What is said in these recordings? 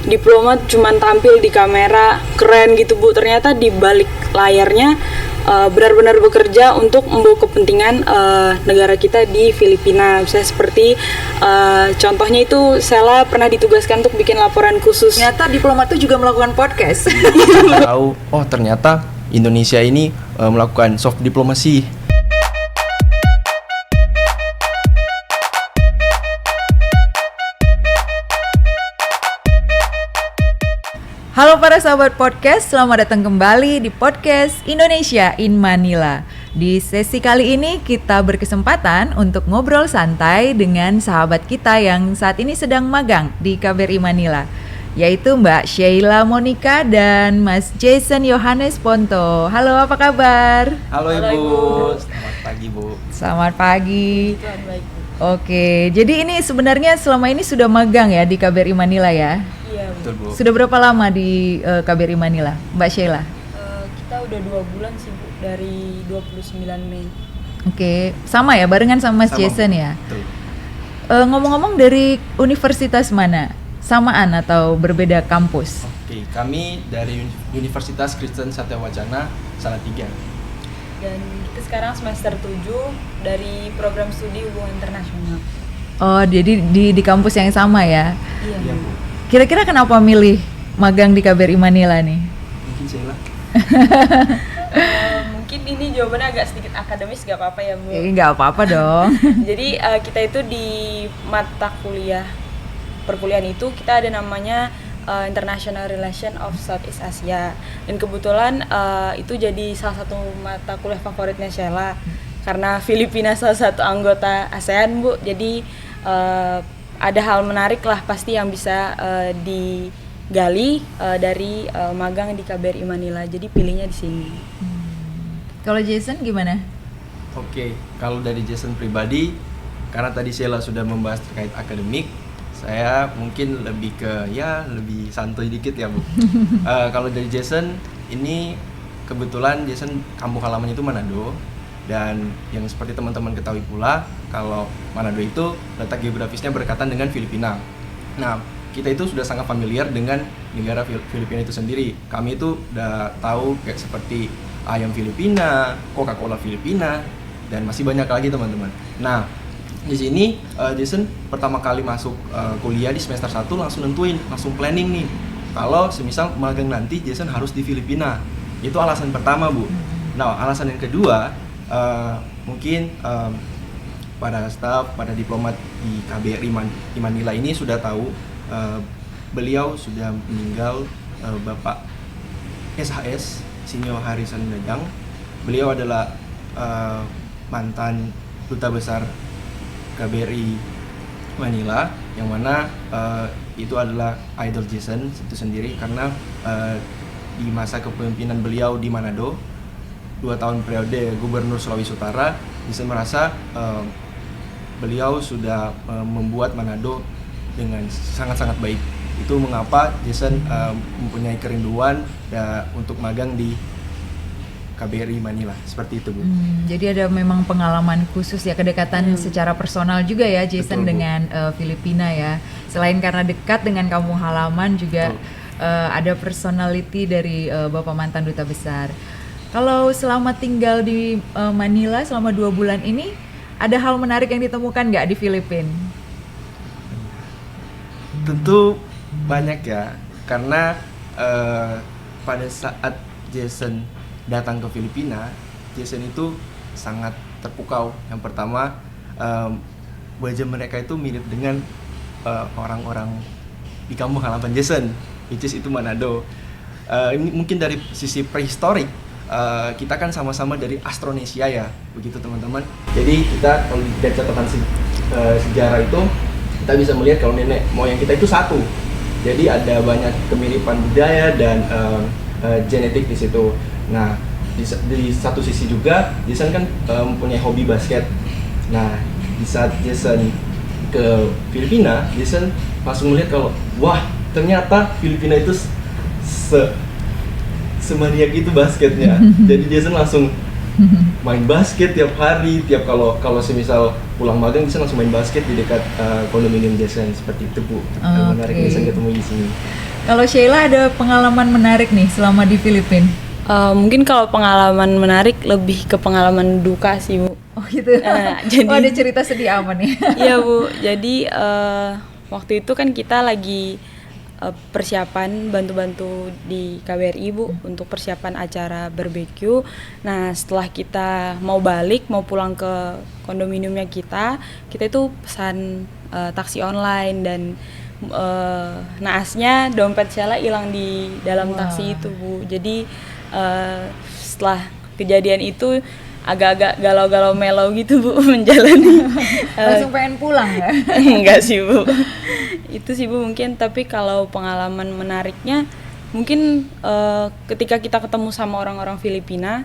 diplomat cuman tampil di kamera keren gitu Bu, ternyata di balik layarnya benar-benar bekerja untuk membawa kepentingan negara kita di Filipina. Misalnya seperti contohnya itu Sela pernah ditugaskan untuk bikin laporan khusus. Ternyata diplomat itu juga melakukan podcast. Tahu, oh ternyata Indonesia ini melakukan soft diplomasi. Halo para sahabat podcast, selamat datang kembali di podcast Indonesia in Manila. Di sesi kali ini kita berkesempatan untuk ngobrol santai dengan sahabat kita yang saat ini sedang magang di KBRI Manila, yaitu Mbak Sheila Monica dan Mas Jason Yohanes Ponto. Halo, apa kabar? Halo Ibu. Ibu. Selamat pagi Bu. Selamat pagi. Oke, jadi ini sebenarnya selama ini sudah magang ya di KBRI Manila ya? Iya Bu. Betul Bu. Sudah berapa lama di KBRI Manila, Mbak Sheila? Kita udah 2 bulan sih Bu, dari 29 Mei. Oke, sama ya, barengan sama Mas Sama, Jason Bu. ya. Betul. Ngomong-ngomong dari universitas mana? Samaan atau berbeda kampus? Oke, kami dari Universitas Kristen Satya Wacana Salatiga. Dan kita sekarang semester 7 dari program studi hubungan internasional. Oh, jadi di kampus yang sama ya. Iya Bu. Kira-kira kenapa milih magang di KBRI Manila nih? Mungkin Sheila. Mungkin ini jawabannya agak sedikit akademis, gak apa-apa ya Bu. Nggak apa-apa dong. Jadi kita itu di mata kuliah perkuliahan itu kita ada namanya International Relation of Southeast Asia, dan kebetulan itu jadi salah satu mata kuliah favoritnya Sheila karena Filipina salah satu anggota ASEAN Bu. Jadi ada hal menarik lah pasti yang bisa digali dari magang di KBRI Manila. Jadi pilihnya di sini. Kalau Jason gimana? Oke, kalau dari Jason pribadi, karena tadi Sheila sudah membahas terkait akademik, saya mungkin lebih lebih santuy dikit ya Bu. Kalau dari Jason, ini kebetulan Jason kampung halamannya itu Manado, dan yang seperti teman-teman ketahui pula, kalau Manado itu letak geografisnya berdekatan dengan Filipina. Nah, kita itu sudah sangat familiar dengan negara Filipina itu sendiri. Kami itu udah tahu kayak seperti ayam Filipina, Coca-Cola Filipina, dan masih banyak lagi teman-teman. Nah, di sini Jason pertama kali masuk kuliah di semester 1 langsung planning nih. Kalau semisal magang nanti Jason harus di Filipina. Itu alasan pertama Bu. Nah, alasan yang kedua, mungkin pada staf, pada diplomat di KBRI Manila ini sudah tahu beliau sudah meninggal, Bapak SHS Sinyo Harisan Dadang. Beliau adalah mantan duta besar KBRI Manila, yang mana itu adalah idol Jason itu sendiri karena di masa kepemimpinan beliau di Manado 2 tahun periode Gubernur Sulawesi Utara, Jason merasa beliau sudah membuat Manado dengan sangat-sangat baik. Itu mengapa Jason mempunyai kerinduan untuk magang di KBRI Manila, seperti itu Bu. Jadi ada memang pengalaman khusus ya, kedekatan secara personal juga ya Jason. Betul, Bu. Dengan Filipina ya. Selain karena dekat dengan kampung halaman juga ada personality dari Bapak mantan duta besar. Kalau selama tinggal di Manila selama 2 bulan ini, ada hal menarik yang ditemukan nggak di Filipina? Tentu banyak ya, karena pada saat Jason datang ke Filipina, Jason itu sangat terpukau. Yang pertama, wajah mereka itu mirip dengan orang-orang di kampung halaman Jason, which is itu Manado. Ini mungkin dari sisi prehistorik, kita kan sama-sama dari Austronesia ya, begitu teman-teman. Jadi kita kalau lihat catatan sejarah itu, kita bisa melihat kalau nenek moyang kita itu satu. Jadi ada banyak kemiripan budaya dan genetik di situ. Nah, di satu sisi juga Jason kan mempunyai hobi basket. Nah, di saat Jason ke Filipina, Jason langsung melihat kalau wah, ternyata Filipina itu semaniak itu basketnya. Jadi Jason langsung main basket tiap hari, kalau semisal pulang magang Jason langsung main basket di dekat kondominium Jason, seperti itu Bu. Menarik Jason ketemu di sini. Kalau Sheila ada pengalaman menarik nih selama di Filipina? Mungkin kalau pengalaman menarik lebih ke pengalaman duka sih, Bu. Oh gitu. Jadi Oh, ada cerita sedih apa nih? Iya, Bu. Jadi waktu itu kan kita lagi persiapan bantu-bantu di KBRI, Bu, untuk persiapan acara barbeque. Nah, setelah kita mau balik, mau pulang ke kondominiumnya kita itu pesan taksi online dan naasnya dompet Sheila hilang di dalam Wah. taksi itu, Bu. Jadi setelah kejadian itu agak-agak galau-galau melau gitu, Bu, menjalani. Langsung pengen pulang ya? Enggak sih, Bu. Itu sih, Bu, mungkin. Tapi kalau pengalaman menariknya mungkin ketika kita ketemu sama orang-orang Filipina,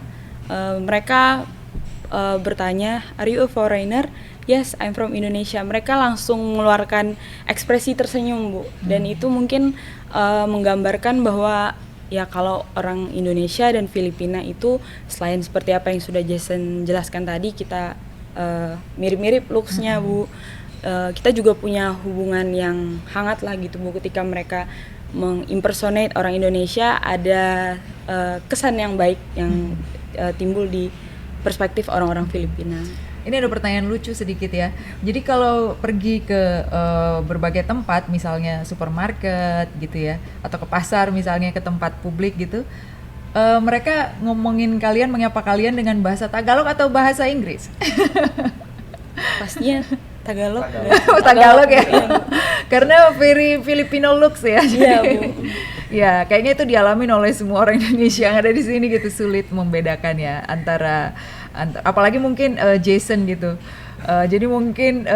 mereka bertanya, "Are you a foreigner?" "Yes, I'm from Indonesia." Mereka langsung mengeluarkan ekspresi tersenyum, Bu. Dan itu mungkin menggambarkan bahwa ya kalau orang Indonesia dan Filipina itu selain seperti apa yang sudah Jason jelaskan tadi, kita mirip-mirip looks-nya, Bu. Kita juga punya hubungan yang hangat lah gitu, Bu. Ketika mereka mengimpersonate orang Indonesia, ada kesan yang baik yang timbul di perspektif orang-orang Filipina. Ini ada pertanyaan lucu sedikit ya. Jadi kalau pergi ke berbagai tempat, misalnya supermarket gitu ya, atau ke pasar misalnya, ke tempat publik gitu, mereka ngomongin kalian, menyapa kalian dengan bahasa Tagalog atau bahasa Inggris? Pastinya Tagalog. Tagalog ya. Iya, Bu. Karena very Filipino looks ya. Iya, Bu. Ya, kayaknya itu dialamin oleh semua orang Indonesia yang ada di sini gitu, sulit membedakan ya antara apalagi mungkin Jason gitu. Jadi mungkin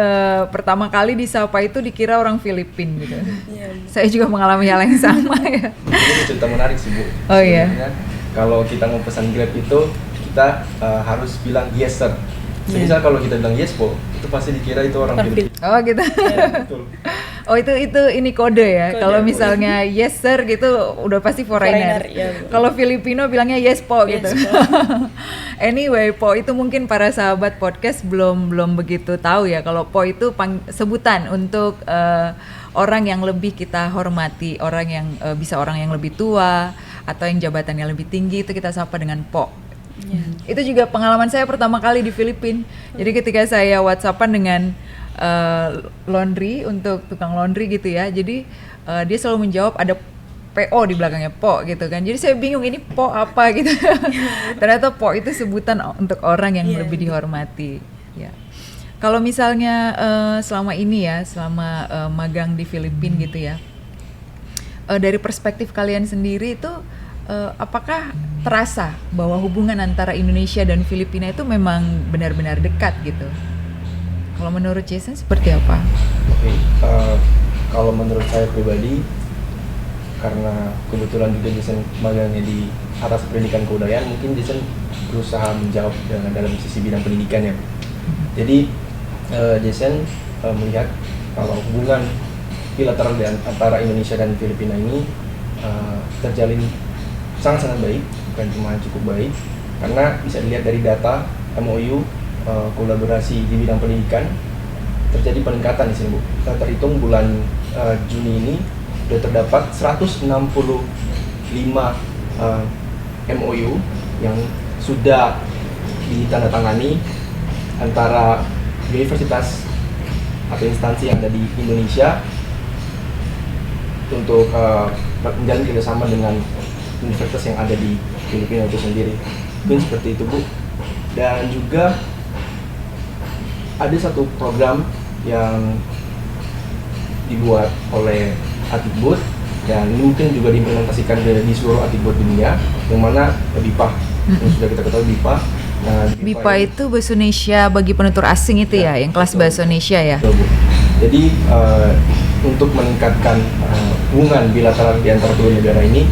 pertama kali disapa itu dikira orang Filipin gitu. Iya, Bu. Saya juga mengalami hal yang sama ya. Ini cerita menarik sih, Bu. Oh, iya. Sebenarnya kalau kita mau pesan Grab itu kita harus bilang yes sir. Misal kalau kita bilang yes po, itu pasti dikira itu orang Filipina. Oh gitu. Ya, betul. Oh itu ini kode ya. Kode. Kalau misalnya yes sir gitu udah pasti foreigner. Iya, Bu. Kalau Filipino bilangnya yes po gitu. Yes, Po. Anyway, po itu mungkin para sahabat podcast belum begitu tahu ya. Kalau po itu sebutan untuk orang yang lebih kita hormati, orang yang bisa orang yang lebih tua atau yang jabatannya lebih tinggi, itu kita sapa dengan po. Iya. Itu juga pengalaman saya pertama kali di Filipina. Jadi ketika saya WhatsAppan dengan laundry, untuk tukang laundry gitu ya. Jadi dia selalu menjawab ada PO di belakangnya, po gitu kan. Jadi saya bingung ini po apa gitu. Ternyata po itu sebutan untuk orang yang Iya, lebih dihormati. Ya. Kalau misalnya selama ini ya, selama magang di Filipina gitu ya. Dari perspektif kalian sendiri itu apakah terasa bahwa hubungan antara Indonesia dan Filipina itu memang benar-benar dekat gitu? Kalau menurut Jason seperti apa? Oke, kalau menurut saya pribadi, karena kebetulan juga Jason magangnya di atas pendidikan kebudayaan, mungkin Jason berusaha menjawab dalam sisi bidang pendidikan ya. Jadi Jason melihat kalau hubungan bilateral antara Indonesia dan Filipina ini terjalin sangat-sangat baik, bukan cuma cukup baik, karena bisa dilihat dari data MOU kolaborasi di bidang pendidikan terjadi peningkatan di sini, Bu. Terhitung bulan Juni ini sudah terdapat 165 MOU yang sudah ditandatangani antara universitas atau instansi yang ada di Indonesia untuk menjalin kerjasama dengan universitas yang ada di Filipina itu sendiri. Mungkin seperti itu, Bu. Dan juga ada satu program yang dibuat oleh Atikbud, dan ini mungkin juga diimplementasikan di seluruh Atikbud dunia, yang mana BIPA, yang sudah kita ketahui BIPA. Nah, BIPA itu bahasa Indonesia bagi penutur asing itu ya, yang kelas betul. bahasa Indonesia ya. Betul, Bu. Jadi untuk meningkatkan hubungan bilateral di antara kedua negara ini,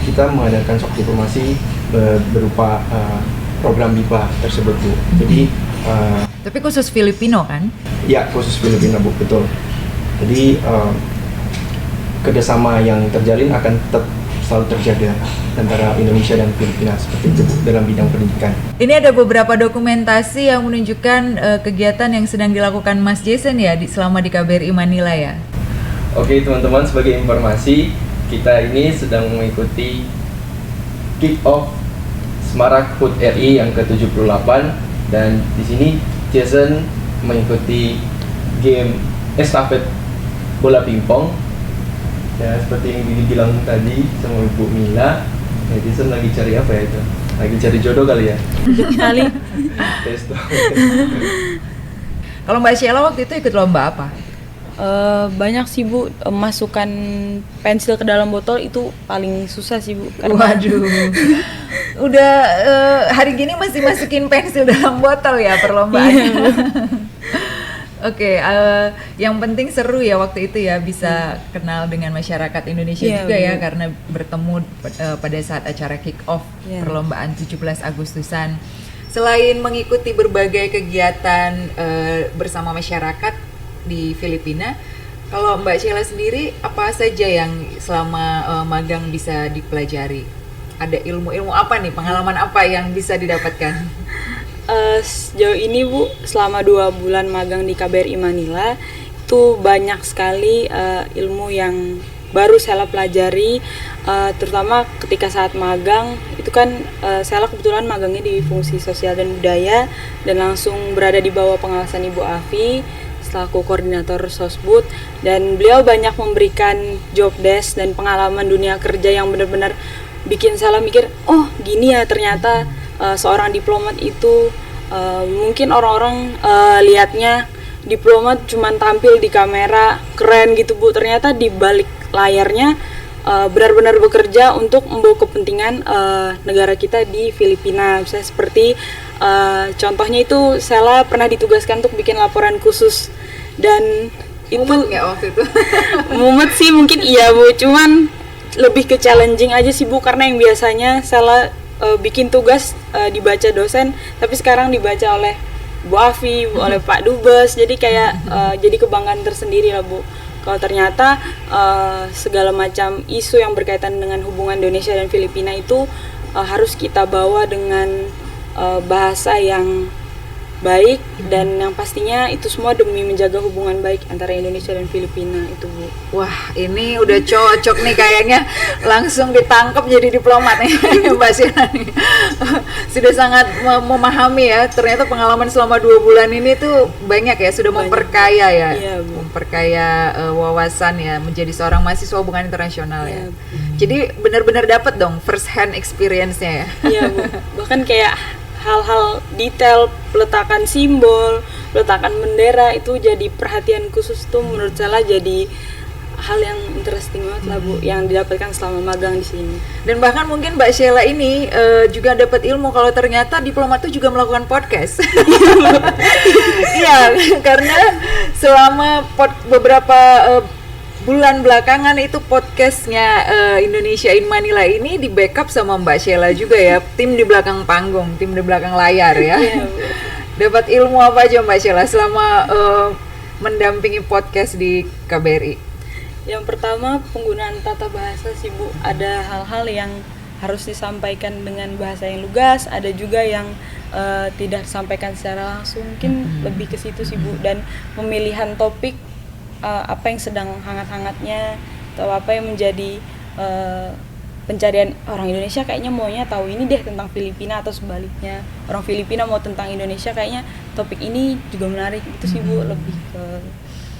kita mengadakan shock diplomasi berupa program BIPA tersebut, Bu. Jadi Tapi khusus Filipino kan? ya, khusus Filipina, Bu, betul. Jadi kerjasama yang terjalin akan tetap selalu terjaga antara Indonesia dan Filipina seperti itu, Bu, dalam bidang pendidikan. Ini ada beberapa dokumentasi yang menunjukkan kegiatan yang sedang dilakukan Mas Jason ya selama di KBRI Manila ya. Oke, teman-teman, sebagai informasi, kita ini sedang mengikuti kick off Semarak HUT RI yang ke-78, dan di sini Jason mengikuti game estafet bola pingpong. Ya, seperti yang dibilang tadi sama Ibu Mila, ya Jason lagi cari apa ya itu? Lagi cari jodoh kali ya? Kali. Tes tuh. Kalau Mbak Sheila waktu itu ikut lomba apa? Banyak sih Bu, masukkan pensil ke dalam botol itu paling susah sih Bu. Waduh, udah hari gini masih masukin pensil dalam botol ya perlombaannya. Oke, yang penting seru ya waktu itu ya, bisa kenal dengan masyarakat Indonesia juga ya, karena bertemu pada saat acara kick off perlombaan 17 Agustusan. Selain mengikuti berbagai kegiatan bersama masyarakat di Filipina, kalau Mbak Sheila sendiri apa saja yang selama magang bisa dipelajari? Ada ilmu-ilmu apa nih, pengalaman apa yang bisa didapatkan? Sejauh ini Bu, selama 2 bulan magang di KBRI Manila, itu banyak sekali ilmu yang baru saya pelajari, terutama ketika saat magang. Itu kan saya kebetulan magangnya di fungsi sosial dan budaya, dan langsung berada di bawah pengawasan Ibu Afi selaku koordinator Sosbud, dan beliau banyak memberikan job desk dan pengalaman dunia kerja yang benar-benar bikin saya mikir, oh gini ya ternyata seorang diplomat itu. Mungkin orang-orang lihatnya diplomat cuman tampil di kamera keren gitu Bu, ternyata di balik layarnya benar-benar bekerja untuk membawa kepentingan negara kita di Filipina. Misalnya seperti contohnya itu saya pernah ditugaskan untuk bikin laporan khusus, dan itu Mumet nggak waktu itu? mumet sih mungkin iya Bu, cuman lebih ke challenging aja sih Bu, karena yang biasanya saya bikin tugas dibaca dosen, tapi sekarang dibaca oleh Bu Afi, oleh Pak Dubes, jadi kayak jadi kebanggaan tersendiri lah Bu. Kalau ternyata segala macam isu yang berkaitan dengan hubungan Indonesia dan Filipina itu harus kita bawa dengan bahasa yang baik, dan yang pastinya itu semua demi menjaga hubungan baik antara Indonesia dan Filipina itu Bu. Wah, ini udah cocok nih kayaknya, langsung ditangkap jadi diplomat nih Mbak Sheila nih. Sudah sangat memahami ya, ternyata pengalaman selama 2 bulan ini tuh banyak ya, sudah memperkaya ya, Iya, Bu. memperkaya wawasan ya, menjadi seorang mahasiswa hubungan internasional ya. Iya, Jadi benar-benar dapat dong first hand experience-nya ya. Iya Bu, bahkan kayak hal-hal detail, peletakan simbol, peletakan bendera itu jadi perhatian khusus tuh, menurut saya jadi hal yang interesting banget lah Bu, yang didapatkan selama magang di sini. Dan bahkan mungkin Mbak Sheila ini juga dapat ilmu kalau ternyata diplomat itu juga melakukan podcast. Iya, karena selama beberapa bulan belakangan itu podcastnya Indonesia in Manila ini di backup sama Mbak Sheila juga ya, tim di belakang panggung, tim di belakang layar ya. Dapat ilmu apa aja Mbak Sheila selama mendampingi podcast di KBRI? Yang pertama penggunaan tata bahasa sih Bu, ada hal-hal yang harus disampaikan dengan bahasa yang lugas, ada juga yang tidak disampaikan secara langsung, mungkin lebih ke situ sih Bu, dan pemilihan topik apa yang sedang hangat-hangatnya atau apa yang menjadi pencarian orang Indonesia, kayaknya maunya tahu ini deh tentang Filipina, atau sebaliknya orang Filipina mau tentang Indonesia, kayaknya topik ini juga menarik. Itu sih Bu, lebih ke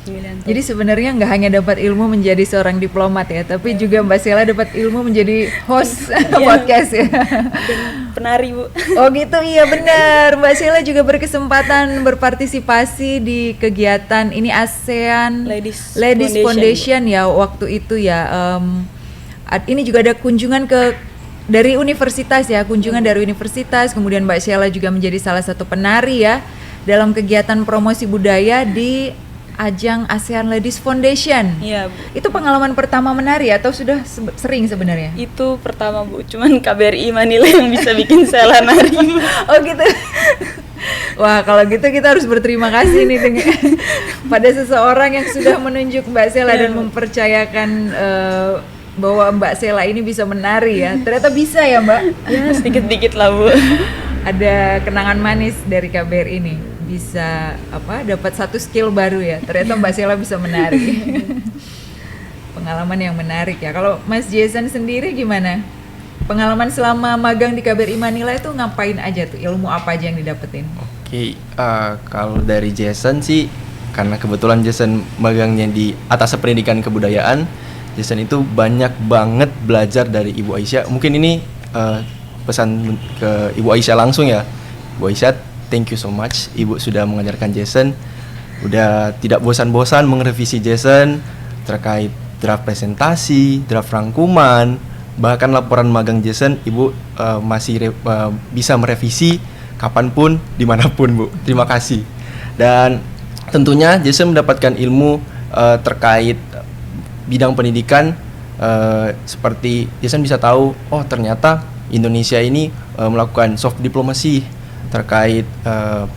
pemilihan topik. Jadi sebenarnya nggak hanya dapat ilmu menjadi seorang diplomat ya, tapi juga Mbak Sheila dapat ilmu menjadi host podcast ya. Dan penari Bu. Oh gitu, iya benar. Mbak Sheila juga berkesempatan berpartisipasi di kegiatan ini ASEAN Ladies Foundation ya waktu itu ya. Ini juga ada kunjungan dari universitas ya, kunjungan dari universitas. Kemudian Mbak Sheila juga menjadi salah satu penari ya dalam kegiatan promosi budaya di ajang ASEAN Ladies Foundation. Iya Bu. Itu pengalaman pertama menari atau sudah sering sebenarnya? Itu pertama Bu, cuman KBRI Manila yang bisa bikin saya nari Bu. Oh gitu. Wah, kalau gitu kita harus berterima kasih nih pada seseorang yang sudah menunjuk Mbak Sheila dan mempercayakan bahwa Mbak Sheila ini bisa menari ya. Ternyata bisa ya Mbak? Ya sedikit-sedikit lah Bu. Ada kenangan manis dari KBRI ini. Bisa dapat satu skill baru ya. Ternyata Mbak Sheila bisa menari. pengalaman yang menarik ya. Kalau Mas Jason sendiri gimana? Pengalaman selama magang di KBRI Manila itu ngapain aja tuh? Ilmu apa aja yang didapetin? Oke, kalau dari Jason sih, karena kebetulan Jason magangnya di atas pendidikan kebudayaan, Jason itu banyak banget belajar dari Ibu Aisyah. Mungkin ini pesan ke Ibu Aisyah langsung ya. Ibu Aisyah, thank you so much. Ibu sudah mengajarkan Jason, udah tidak bosan-bosan mengrevisi Jason terkait draft presentasi, draft rangkuman, bahkan laporan magang Jason. Ibu masih bisa merevisi kapanpun, dimanapun Bu. Terima kasih. Dan tentunya Jason mendapatkan ilmu terkait bidang pendidikan, seperti Jason bisa tahu, oh ternyata Indonesia ini melakukan soft diplomacy terkait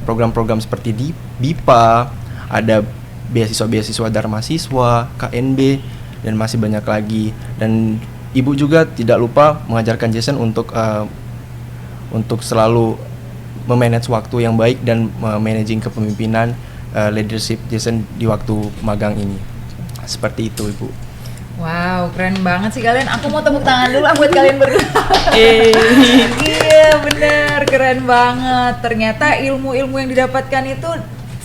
program-program seperti BIPA, ada beasiswa-beasiswa Dharma Siswa, KNB, dan masih banyak lagi. Dan Ibu juga tidak lupa mengajarkan Jason untuk selalu memanage waktu yang baik dan managing kepemimpinan, leadership Jason di waktu magang ini. Seperti itu, Ibu. Wow, keren banget sih kalian. Aku mau tepuk tangan dulu buat kalian berdua. Iya, bener, keren banget. Ternyata ilmu-ilmu yang didapatkan itu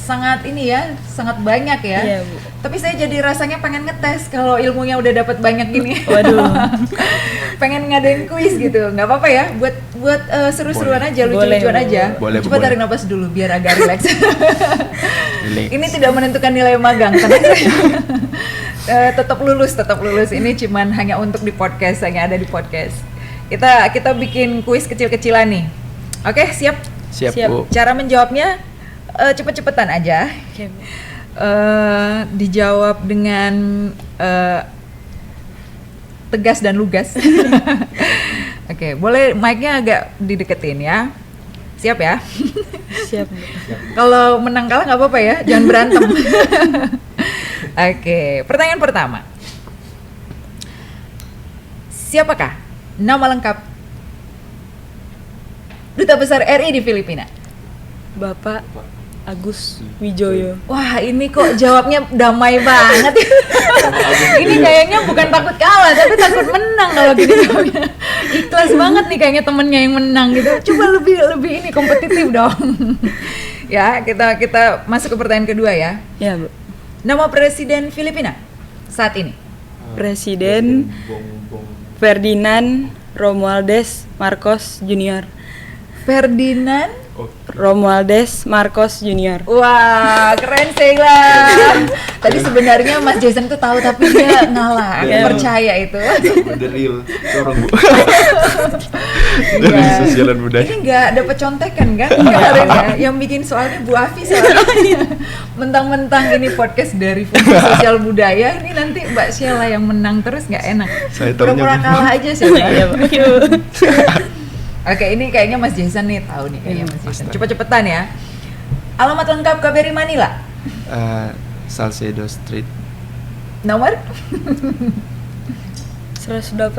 sangat ini ya, sangat banyak ya. Iya, Bu. Tapi saya jadi rasanya pengen ngetes kalau ilmunya udah dapat banyak gini. Waduh. Pengen ngadain kuis gitu, nggak apa-apa ya? Buat seru-seruan aja, lucu-lucuan Boleh, aja. boleh, Coba boleh. tarik napas dulu biar agak rileks. Relax. Ini tidak menentukan nilai magang karena tetap lulus. Ini cuman hanya untuk di podcast, hanya ada di podcast. Kita bikin kuis kecil-kecilan nih. Oke, siap? Siap, Siap. Bu. Cara menjawabnya cepet-cepetan aja. Oke, Bu. Dijawab dengan tegas dan lugas. Oke, boleh mic-nya agak dideketin ya. Siap ya? Siap, Bu. Kalau menang kalah nggak apa-apa ya, jangan berantem. Oke, pertanyaan pertama. Siapakah nama lengkap Duta Besar RI di Filipina? Bapak Agus Wijoyo. Wah, ini kok jawabnya damai banget. Ini kayaknya bukan takut kalah, tapi takut menang kalau gini jawabnya. Ikhlas banget nih kayaknya temennya yang menang gitu. Coba lebih ini kompetitif dong. Ya, kita masuk ke pertanyaan kedua ya. Ya, Bu. Nama Presiden Filipina saat ini? Presiden Ferdinand Romualdez Marcos Jr. Ferdinand. Romualdez Marcos Jr. Wah, keren Sheila. Tadi sebenarnya Mas Jason tuh tahu tapi dia ngalah. Aku Iya. percaya itu. The real corong, Bu. Iya. Dari sosialan budaya. Ini nggak dapat contekan kan? Nggak ada ya. Yang bikin soalnya Bu Afi soalnya. Mentang-mentang ini podcast dari Fungsi Sosial Budaya, ini nanti Mbak Sheila yang menang terus nggak enak. Saya taunya Pura-pura Bu. kalah aja sih. Iya, Bu. Oke, ini kayaknya Mas Jason nih tahu nih kayaknya Mas Jason. Astaga. Cepet-cepetan ya. Alamat lengkap KBRI Manila. Salcedo Street. Nomor 185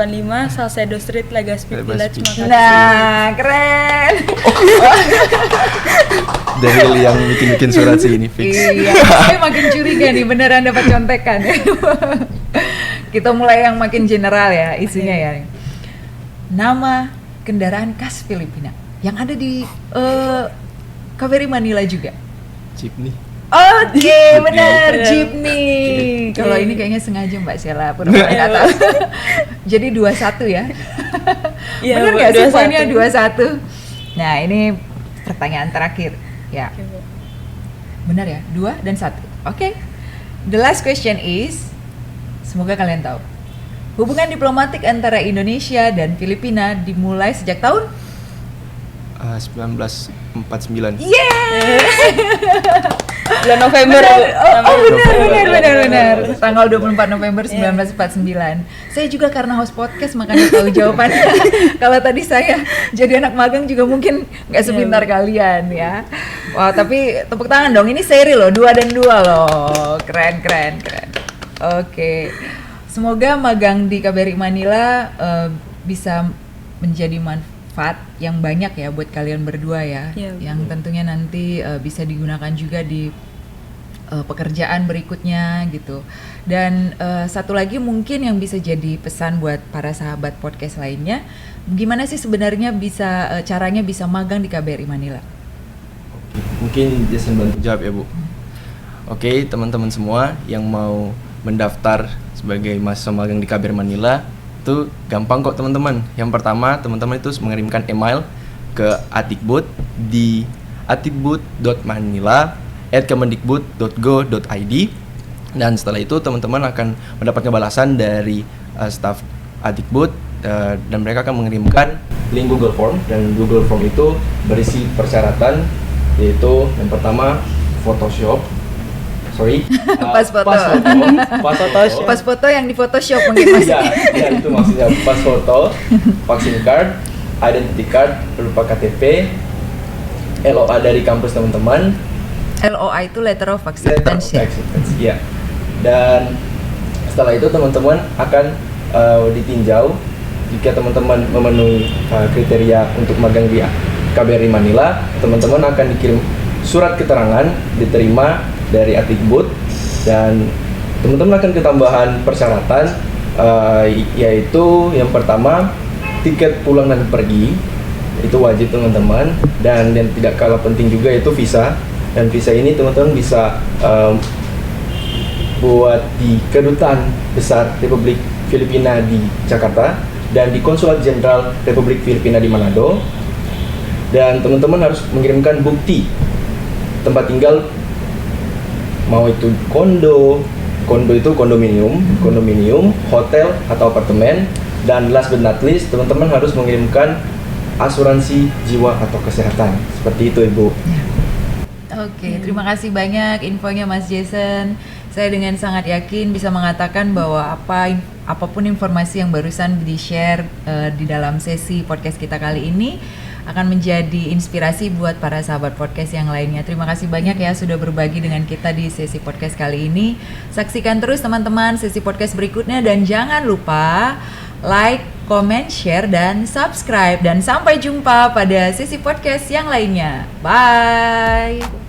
Salcedo Street, Legazpi Legazpi. Village, Makassar. Nah, keren. Dari yang bikin surat sih ini fix. Iya, saya makin curiga nih beneran dapat contekan ya. Kita mulai yang makin general ya isinya ya. Nama kendaraan khas Filipina yang ada di KBRI Manila juga. Jeepney. Oke, benar, Benar. jeepney. Kalau ini kayaknya sengaja Mbak Sheila pura-pura nggak tahu. Jadi 2-1 ya. Iya, Benar Bu, nggak sih 2-1. poinnya 2-1? Nah, ini pertanyaan terakhir. Ya, Oke, Bu. benar ya, 2 dan 1. Oke. The last question is, semoga kalian tahu. Hubungan diplomatik antara Indonesia dan Filipina dimulai sejak tahun? 1949. Bulan November, Benar. Bu. Oh, November. benar. Tanggal 24 November 1949. Saya juga karena host podcast makanya tahu jawabannya. Kalau tadi saya jadi anak magang juga mungkin nggak sepintar kalian ya. Wah, tapi tepuk tangan dong. Ini seri loh, 2 dan 2 loh. Keren. Oke. Semoga magang di KBRI Manila bisa menjadi manfaat yang banyak ya buat kalian berdua ya. Iya, Yang tentunya nanti bisa digunakan juga di pekerjaan berikutnya gitu. Dan satu lagi mungkin yang bisa jadi pesan buat para sahabat podcast lainnya, gimana sih sebenarnya bisa caranya bisa magang di KBRI Manila? Mungkin Jason bantu jawab ya Bu. Oke, teman-teman semua yang mau mendaftar sebagai mahasiswa magang di KBRI Manila itu gampang kok teman-teman. Yang pertama, teman-teman itu mengirimkan email ke Atikbud di atikbud.manila@kemendikbud.go.id, dan setelah itu teman-teman akan mendapatkan balasan dari staf Atikbud, dan mereka akan mengirimkan link Google Form, dan Google Form itu berisi persyaratan, yaitu yang pertama Pas foto yang di Photoshop mungkin Mas. Ya, itu maksudnya pas foto, vaksin card, identity card berupa KTP, LOA dari kampus teman-teman. LOA itu letter of acceptance. Ya. Dan setelah itu teman-teman akan ditinjau. Jika teman-teman memenuhi kriteria untuk magang di KBRI Manila, teman-teman akan dikirim surat keterangan diterima dari Atikbud, dan teman-teman akan ketambahan persyaratan, yaitu yang pertama tiket pulang dan pergi, itu wajib teman-teman, dan yang tidak kalah penting juga itu visa, dan visa ini teman-teman bisa buat di Kedutaan Besar Republik Filipina di Jakarta dan di Konsulat Jenderal Republik Filipina di Manado, dan teman-teman harus mengirimkan bukti tempat tinggal, mau itu kondo itu kondominium, hotel atau apartemen, dan last but not least teman-teman harus mengirimkan asuransi jiwa atau kesehatan. Seperti itu Ibu. Oke, terima kasih banyak infonya Mas Jason. Saya dengan sangat yakin bisa mengatakan bahwa apapun informasi yang barusan di-share di dalam sesi podcast kita kali ini akan menjadi inspirasi buat para sahabat podcast yang lainnya. Terima kasih banyak ya sudah berbagi dengan kita di sesi podcast kali ini. Saksikan terus teman-teman sesi podcast berikutnya, dan jangan lupa like, comment, share, dan subscribe. Dan sampai jumpa pada sesi podcast yang lainnya. Bye!